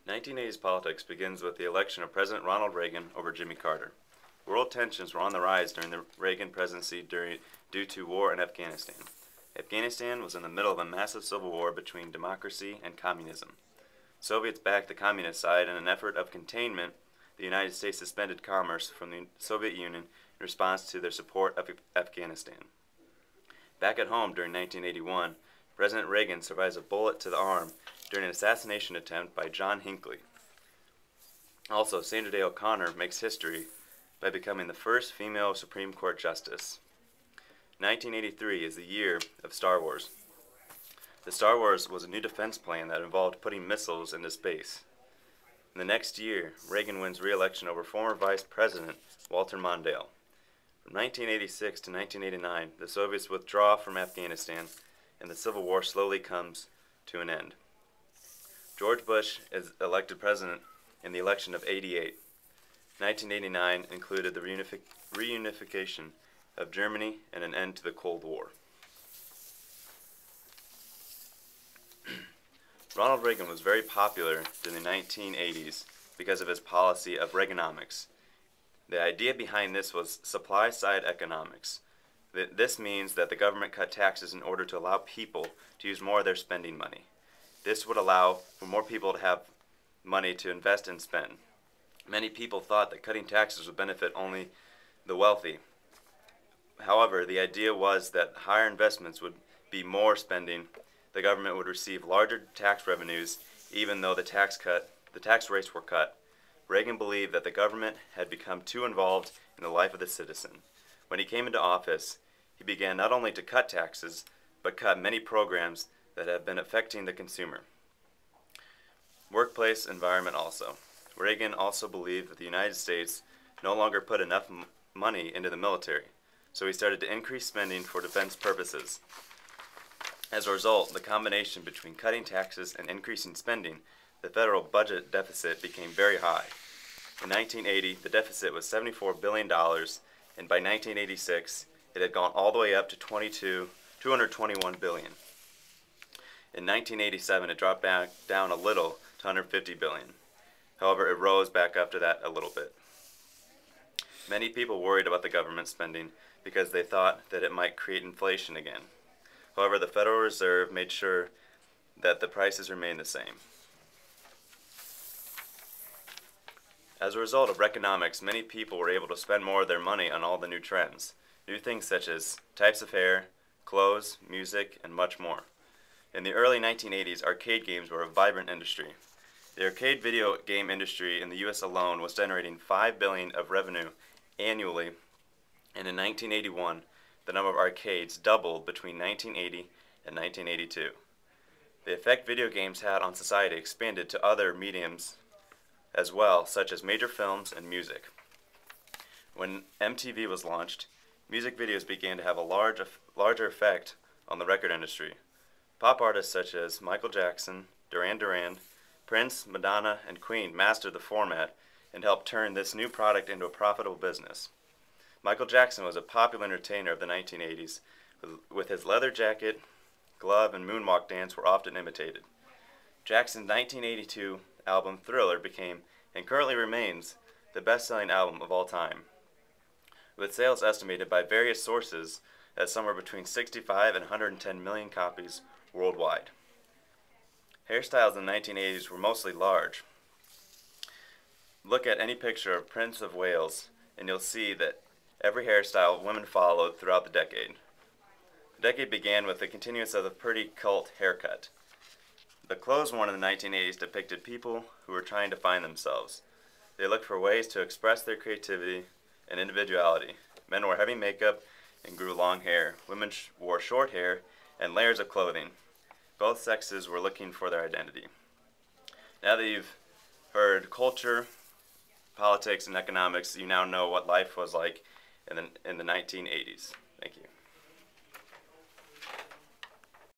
1980s politics begins with the election of President Ronald Reagan over Jimmy Carter. World tensions were on the rise during the Reagan presidency due to war in Afghanistan. Afghanistan was in the middle of a massive civil war between democracy and communism. Soviets backed the communist side in an effort of containment. The United States suspended commerce from the Soviet Union in response to their support of Afghanistan. Back at home during 1981, President Reagan survives a bullet to the arm during an assassination attempt by John Hinckley. Also, Sandra Day O'Connor makes history by becoming the first female Supreme Court justice. 1983 is the year of Star Wars. The Star Wars was a new defense plan that involved putting missiles into space. In the next year, Reagan wins re-election over former Vice President Walter Mondale. From 1986 to 1989, the Soviets withdraw from Afghanistan, and the Civil War slowly comes to an end. George Bush is elected president in the election of '88. 1989 included the reunification of Germany and an end to the Cold War. Ronald Reagan was very popular during the 1980s because of his policy of Reaganomics. The idea behind this was supply-side economics. This means that the government cut taxes in order to allow people to use more of their spending money. This would allow for more people to have money to invest and spend. Many people thought that cutting taxes would benefit only the wealthy. However, the idea was that higher investments would be more spending. The government would receive larger tax revenues even though the tax rates were cut. Reagan believed that the government had become too involved in the life of the citizen. When he came into office, he began not only to cut taxes, but cut many programs that have been affecting the consumer. Workplace environment also. Reagan also believed that the United States no longer put enough money into the military, so he started to increase spending for defense purposes. As a result, the combination between cutting taxes and increasing spending, the federal budget deficit became very high. In 1980, the deficit was $74 billion, and by 1986, it had gone all the way up to $221 billion. In 1987, it dropped back down a little to $150 billion. However, it rose back up to that a little bit. Many people worried about the government spending because they thought that it might create inflation again. However, the Federal Reserve made sure that the prices remained the same. As a result of Reaganomics, many people were able to spend more of their money on all the new trends. New things such as types of hair, clothes, music, and much more. In the early 1980s, arcade games were a vibrant industry. The arcade video game industry in the U.S. alone was generating $5 billion of revenue annually, and in 1981, the number of arcades doubled between 1980 and 1982. The effect video games had on society expanded to other mediums as well, such as major films and music. When MTV was launched, music videos began to have a larger effect on the record industry. Pop artists such as Michael Jackson, Duran Duran, Prince, Madonna, and Queen mastered the format and helped turn this new product into a profitable business. Michael Jackson was a popular entertainer of the 1980s, with his leather jacket, glove, and moonwalk dance were often imitated. Jackson's 1982 album Thriller became, and currently remains, the best-selling album of all time, with sales estimated by various sources at somewhere between 65 and 110 million copies worldwide. Hairstyles in the 1980s were mostly large. Look at any picture of Prince of Wales, and you'll see that every hairstyle women followed throughout the decade. The decade began with the continuance of the pretty cult haircut. The clothes worn in the 1980s depicted people who were trying to find themselves. They looked for ways to express their creativity and individuality. Men wore heavy makeup and grew long hair. Women wore short hair and layers of clothing. Both sexes were looking for their identity. Now that you've heard culture, politics, and economics, you now know what life was like in the 1980s. Thank you.